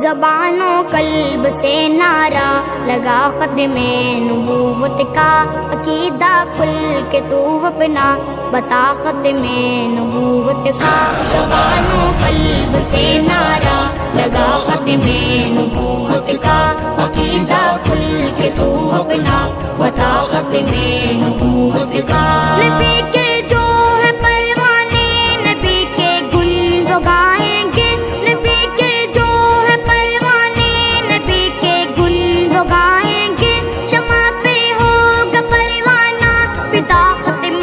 زبان و قلب سے نعرہ لگا ختم نبوت کا، عقیدہ کھل کے تو اپنا بتا ختم نبوت کا۔ زبان و قلب سے نعرہ لگا ختم نبوت کا، عقیدہ کھل کے تو اپنا بتا ختم نبوت کا۔ نبی کے جو ہے پروانے نبی کے گن جو گائیں گے، نبی کے جو ہے پروانے نبی کے گن جو گائیں گے، شمع پہ ہوگا پروانہ فدا ختم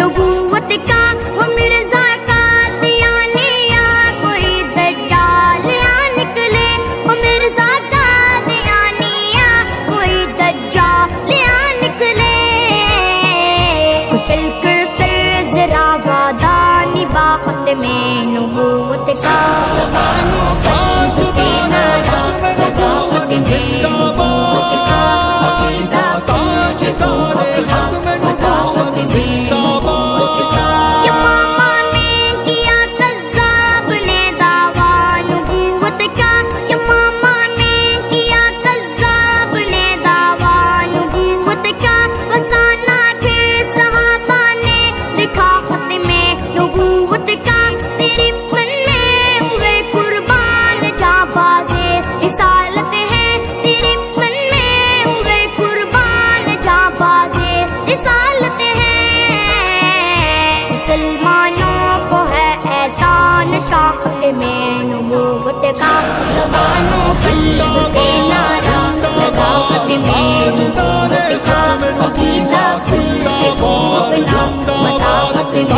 نبوت کا۔ وہ مرزا کا دیانے یا کوئی دجال یا نکلے، وہ مرزا کا دیانے یا کوئی دجال یا نکلے، چل کر سر ذرا وعدہ نبا ختم نبوت کا۔ زبان و قلب سے نعرہ لگا ختم نبوت کا، عقیدہ کاج تو اپنا بتا ختم نبوت کا۔ یمامہ نے کیا کذاب نے دعویٰ نبوت کا، یمامہ نے کیا کذاب نے دعویٰ نبوت کا، فسانہ پھر صحابہ نے لکھا ختم نبوت کا۔ تیری من میں ہوئے قربان جاں بازے رسالت ہے، تیری من میں ہوئے قربان جاں بازے رسالت ہے، مسلمانوں کو ہے احسان شاخت میں نبوت کا۔ زبان و قلب سے نعرہ لگا ختم نبوت کا، عقیدہ کھل کے تو اپنا بتا ختم